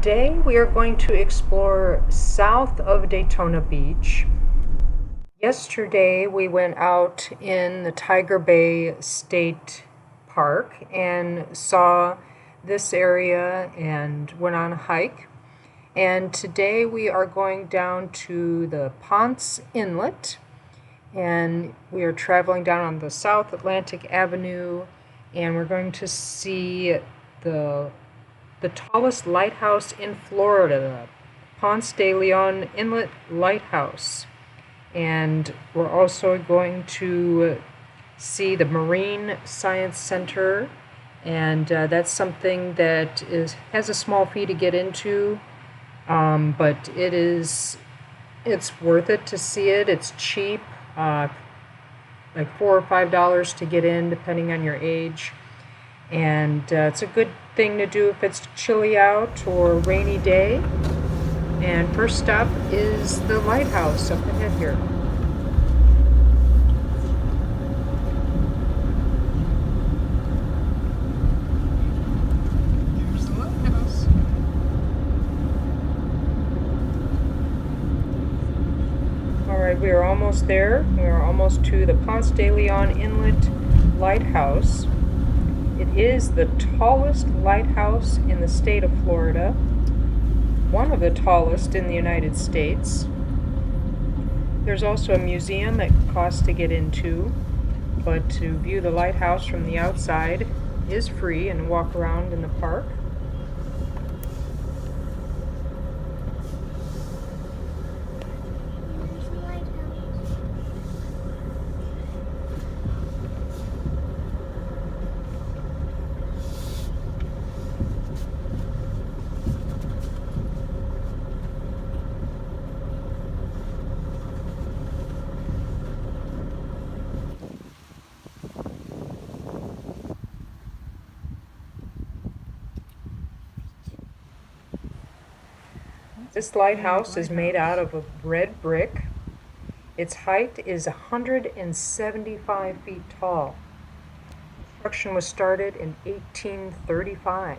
Today we are going to explore south of Daytona Beach. Yesterday we went out in the Tiger Bay State Park and saw this area and went on a hike. And today we are going down to the Ponce Inlet, and we are traveling down on the South Atlantic Avenue, and we're going to see the tallest lighthouse in Florida, the Ponce de Leon Inlet Lighthouse. And we're also going to see the Marine Science Center, and that's something that has a small fee to get into, but it's worth it to see it. It's cheap, like $4 or $5 to get in, depending on your age. And it's a good thing to do if it's chilly out or a rainy day. And first stop is the lighthouse up ahead here. There's the lighthouse. Alright, we are almost there. We are almost to the Ponce de Leon Inlet Lighthouse. It is the tallest lighthouse in the state of Florida, one of the tallest in the United States. There's also a museum that costs to get into, but to view the lighthouse from the outside is free and walk around in the park. This lighthouse is made out of a red brick. Its height is 175 feet tall. Construction was started in 1835.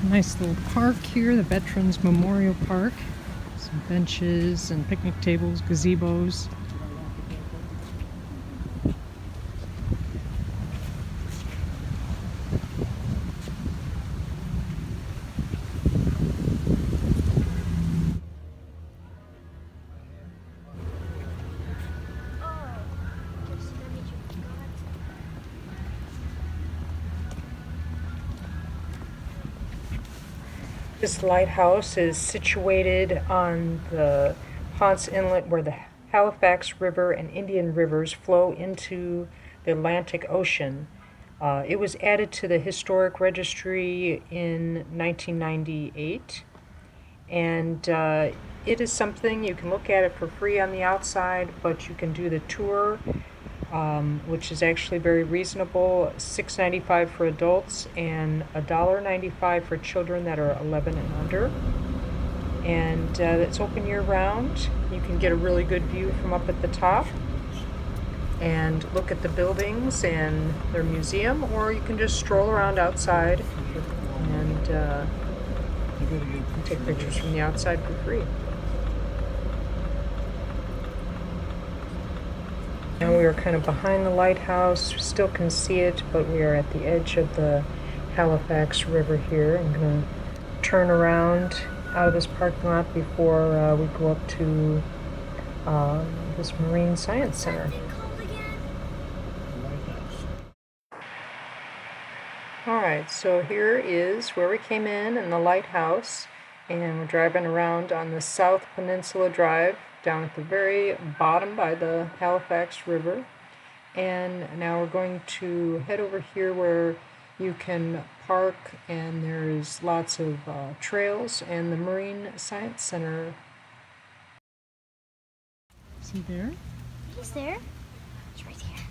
Nice little park here, the Veterans Memorial Park. Some benches and picnic tables, gazebos. This lighthouse is situated on the Ponce Inlet, where the Halifax River and Indian Rivers flow into the Atlantic Ocean. It was added to the Historic Registry in 1998, and it is something you can look at it for free on the outside, but you can do the tour, which is actually very reasonable, $6.95 for adults and $1.95 for children that are 11 and under. And it's open year-round. You can get a really good view from up at the top and look at the buildings and their museum, or you can just stroll around outside and take pictures from the outside for free. Now we are kind of behind the lighthouse. We still can see it, but we are at the edge of the Halifax River here. I'm going to turn around out of this parking lot before we go up to this Marine Science Center. Alright, so here is where we came in the lighthouse, and we're driving around on the South Peninsula Drive down at the very bottom by the Halifax River. And now we're going to head over here where you can park, and there's lots of trails and the Marine Science Center. See there? He's there. He's right here.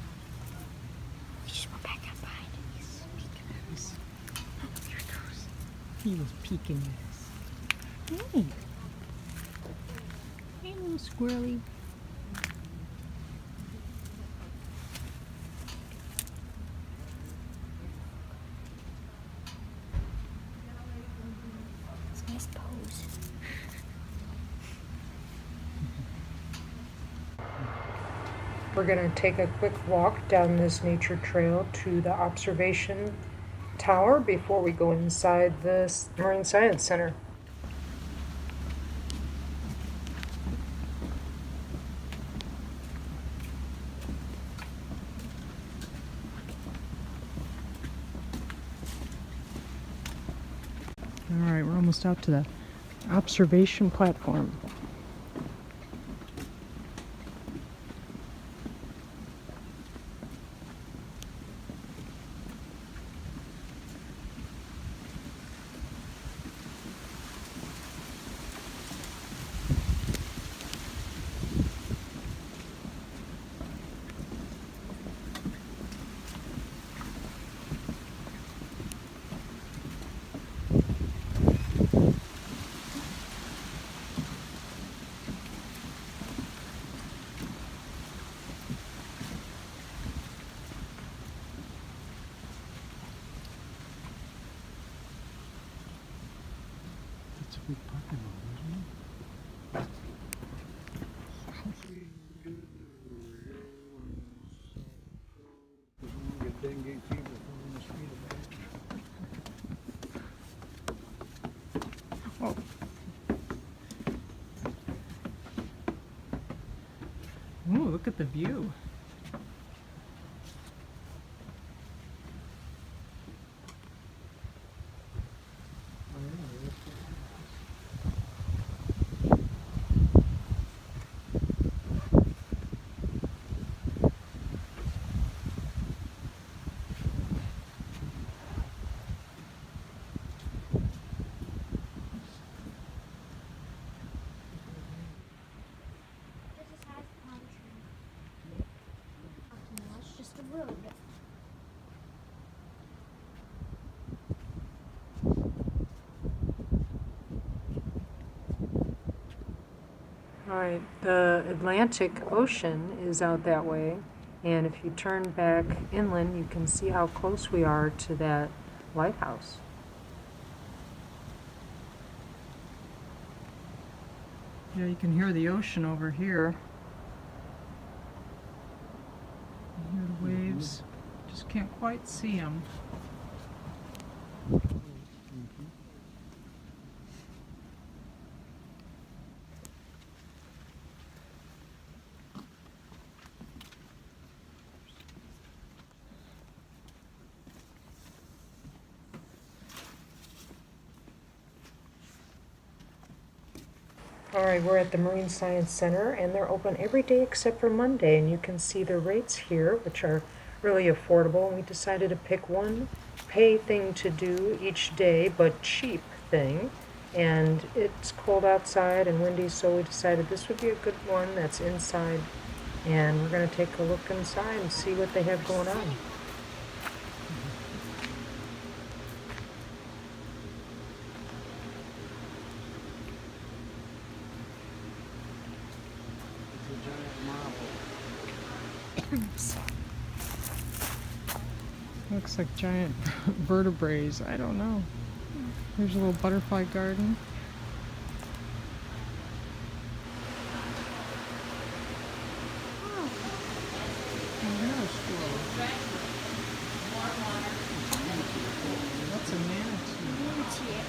We just went back up behind him. He's peeking at us. Oh, there he goes. He was peeking at us. Hey! Hey, little squirrely. nice pose. We're going to take a quick walk down this nature trail to the observation tower before we go inside the Marine Science Center. All right, we're almost out to the observation platform. That's a big parking lot, isn't it? Get dengue fever from the mosquito bites. Oh. Ooh, look at the view. It's just a road. All right, the Atlantic Ocean is out that way, and if you turn back inland, you can see how close we are to that lighthouse. Yeah, you can hear the ocean over here. You hear the waves, just can't quite see them. All right, we're at the Marine Science Center, and they're open every day except for Monday, and you can see the rates here, which are really affordable. And we decided to pick one pay thing to do each day, but cheap thing. And it's cold outside and windy, so we decided this would be a good one that's inside. And we're going to take a look inside and see what they have going on. Looks like giant vertebrates. I don't know. There's a little butterfly garden. That's a manatee.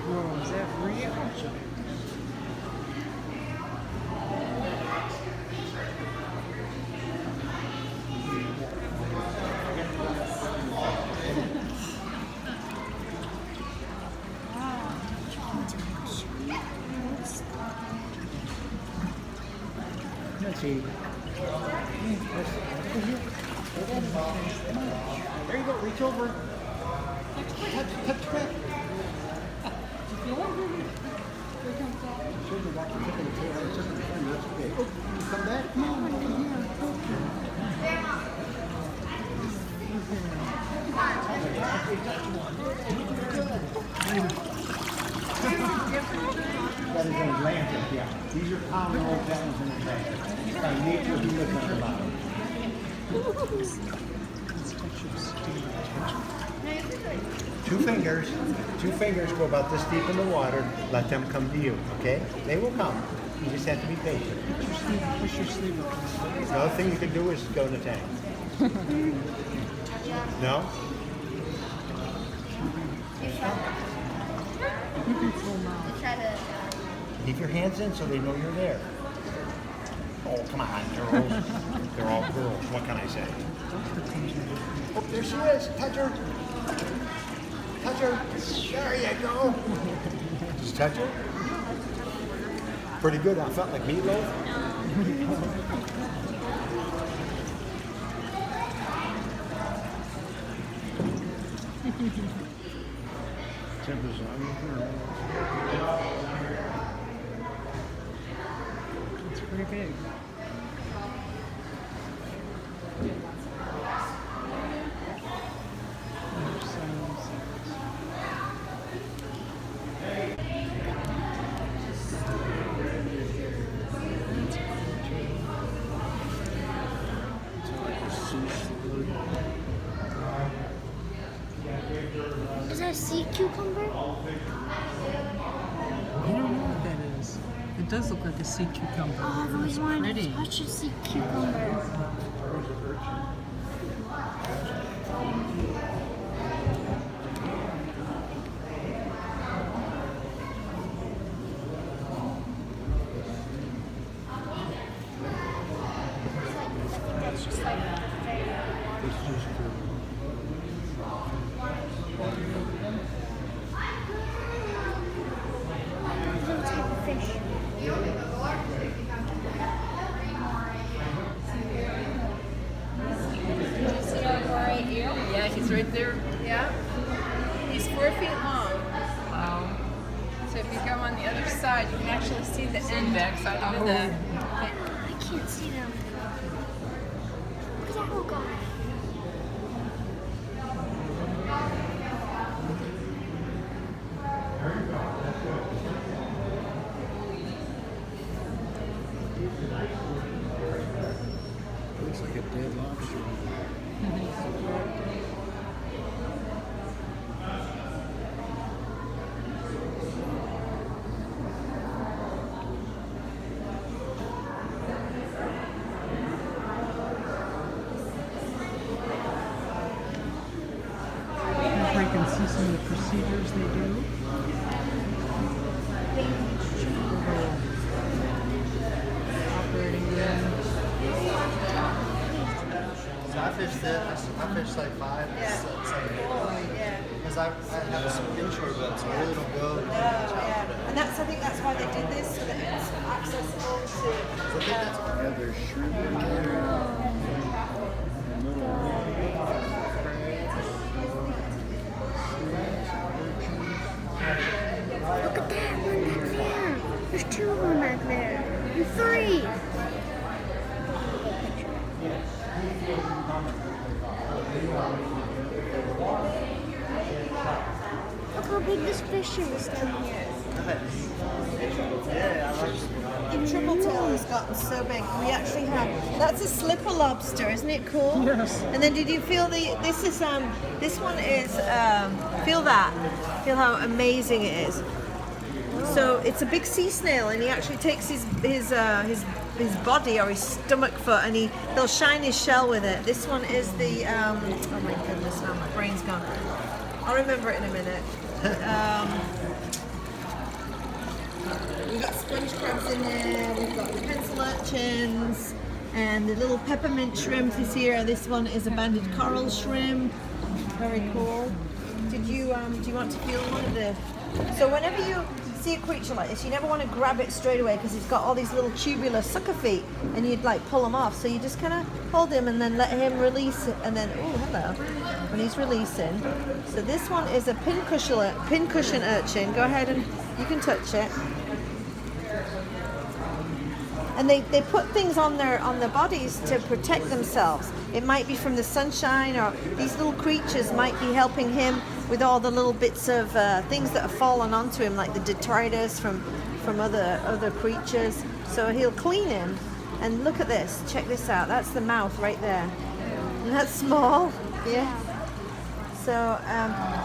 Whoa, is that real? Let's see. There you go, reach over. Touch that. Should have walked the tip of the tail. It's just a friend, that's okay. Oh, you come back? Come on. That is an Atlantic, yeah. These are common old patterns in Atlantic. Nature who lives on the bottom. Two fingers go about this deep in the water. Let them come to you, okay? They will come. You just have to be patient. Push your sleeve up. Another thing you could do is go in the tank. No? Keep your hands in so they know you're there. Oh, come on, girls. They're all girls. What can I say? Oh, there she is. Touch her. Touch her. There you go. Just touch her. Pretty good. I felt like meatloaf. It's pretty big. Is that a sea cucumber? I don't know what that is. It does look like a sea cucumber. Oh, I've always wanted Pretty. to touch a sea cucumber. That's just like little type of fish. Yeah, he's right there. Yeah. He's 4 feet long. Wow. So if you go on the other side, you can actually see the end backside of the. I can't see them. Look at that little guy. Looks like a dead lobster. I can see some of the procedures they do. Operating room. So I fished this. I fished like 5, 7. Because I have some inshore boats, so I really don't go. And I think that's why they did this, so that it's accessible to. I think that's Yeah, there's shrimp in there. Look at that one back there. There's 2 of them back there. And 3. Look how big this fish is down here. The triple tail has gotten so big. We actually have. That's a slipper lobster, isn't it cool? Yes. And then did you feel the? This is This one is. Feel that. Feel how amazing it is. So it's a big sea snail, and he actually takes his body or his stomach foot, and he'll shine his shell with it. This one is the. Oh my goodness! Now my brain's gone. I'll remember it in a minute. We've got sponge crabs in there. We've got the pencil urchins, and the little peppermint shrimp is here. This one is a banded coral shrimp. Very cool. Do you want to feel one of the? So whenever you see a creature like this, you never want to grab it straight away because it's got all these little tubular sucker feet, and you'd like pull them off. So you just kind of hold him and then let him release it, and then oh hello, when he's releasing. So this one is a pincushion urchin. Go ahead and you can touch it. And they put things on their bodies to protect themselves. It might be from the sunshine, or these little creatures might be helping him with all the little bits of things that have fallen onto him, like the detritus from other creatures. So he'll clean him. And look at this. Check this out. That's the mouth right there. And that's small. Yeah. So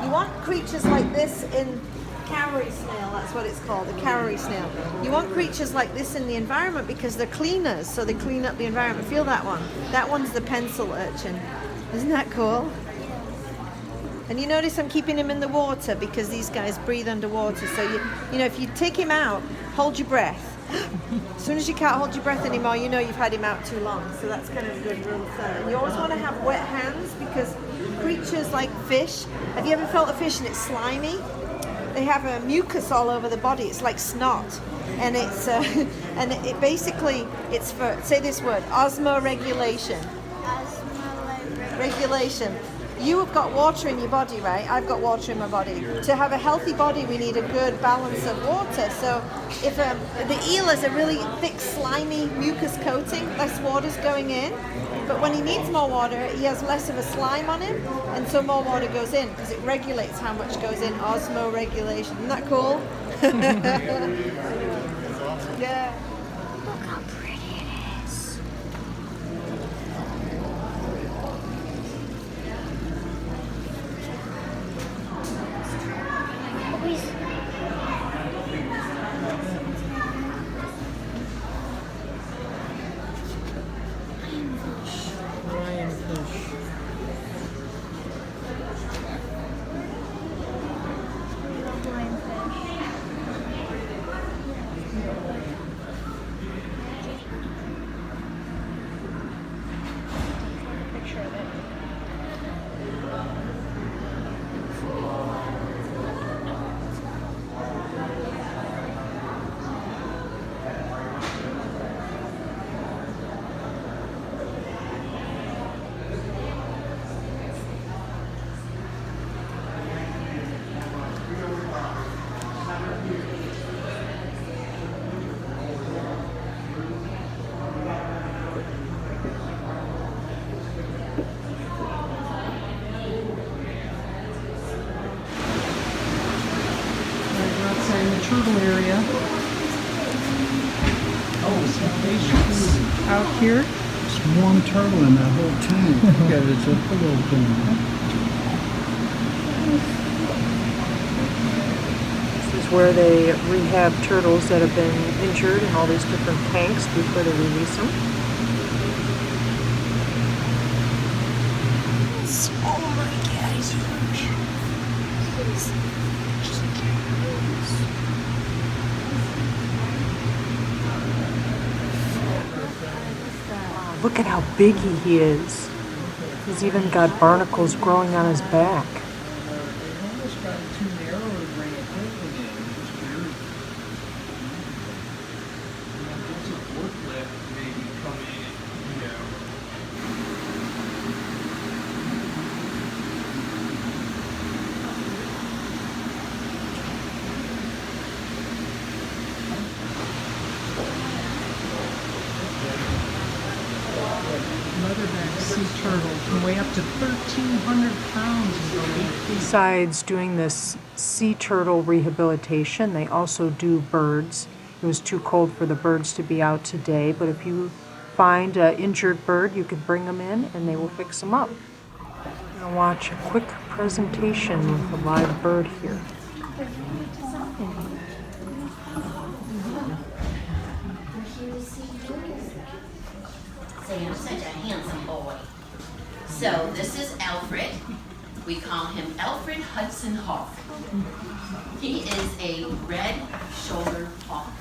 you want creatures like this in cowrie snail, that's what it's called, the cowrie snail. You want creatures like this in the environment because they're cleaners, so they clean up the environment. Feel that one. That one's the pencil urchin. Isn't that cool? And you notice I'm keeping him in the water because these guys breathe underwater. So you know, if you take him out, hold your breath. As soon as you can't hold your breath anymore, you know you've had him out too long. So that's kind of a good rule of thumb. And you always want to have wet hands because creatures like fish, have you ever felt a fish and it's slimy? They have a mucus all over the body. It's like snot, and it's and it basically it's for, say this word, osmoregulation. Regulation. You have got water in your body, right? I've got water in my body. To have a healthy body, we need a good balance of water. So if the eel has a really thick, slimy mucus coating, less water's going in. But when he needs more water, he has less of a slime on him, and so more water goes in because it regulates how much goes in. Osmoregulation. Isn't that cool? Yeah. Look how pretty it is. In the turtle area. Oh, salvation. Out here. It's one turtle in that whole tank. Look at it, it's a pillow thing. This is where they rehab turtles that have been injured in all these different tanks before they release them. Oh my God, it's huge. Look at how big he is. He's even got barnacles growing on his back. They almost got it too narrow to bring a turtle in. It's weird. There's a forklift maybe coming in, you know. Leatherback sea turtle can weigh up to 1,300 pounds and go 8 feet. Besides doing this sea turtle rehabilitation, they also do birds. It was too cold for the birds to be out today, but if you find an injured bird, you can bring them in and they will fix them up. I'm going to watch a quick presentation with a live bird here. Sam's such a handsome boy. So this is Alfred. We call him Alfred Hudson Hawk. He is a red-shouldered hawk.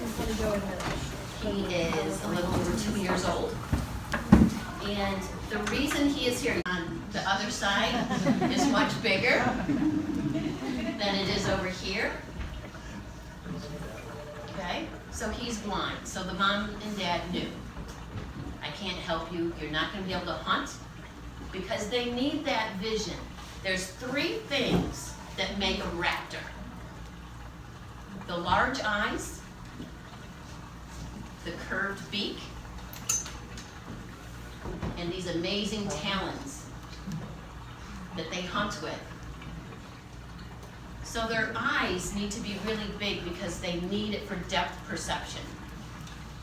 He is a little over 2 years old. And the reason he is here on the other side is much bigger than it is over here. Okay, so he's blind. So the mom and dad knew. I can't help you. You're not going to be able to hunt because they need that vision. There's 3 things that make a raptor. The large eyes, the curved beak and these amazing talons that they hunt with. So their eyes need to be really big because they need it for depth perception.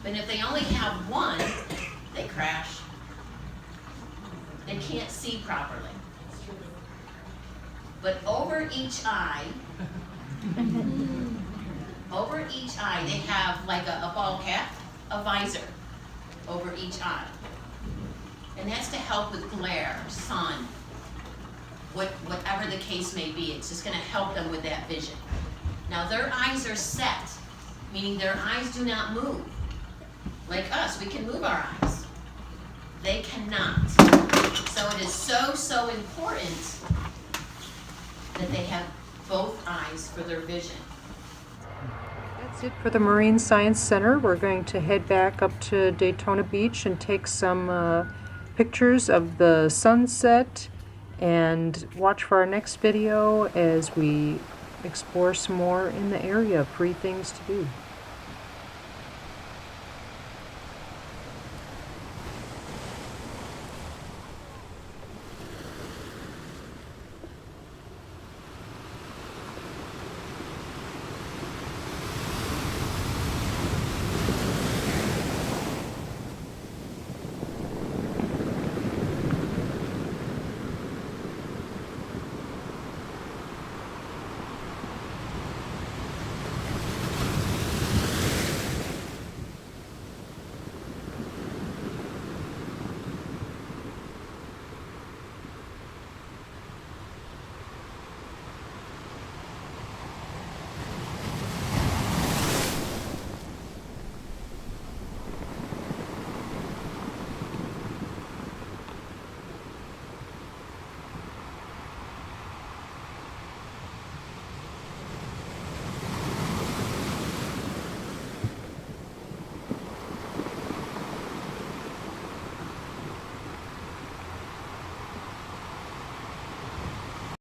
But if they only have one, they crash. They can't see properly. But over each eye, they have like a ball cap, a visor over each eye. And that's to help with glare, sun, whatever the case may be. It's just going to help them with that vision. Now their eyes are set, meaning their eyes do not move. Like us, we can move our eyes. They cannot. So it is so important that they have both eyes for their vision. That's it for the Marine Science Center. We're going to head back up to Daytona Beach and take some pictures of the sunset and watch for our next video as we explore some more in the area. Free things to do.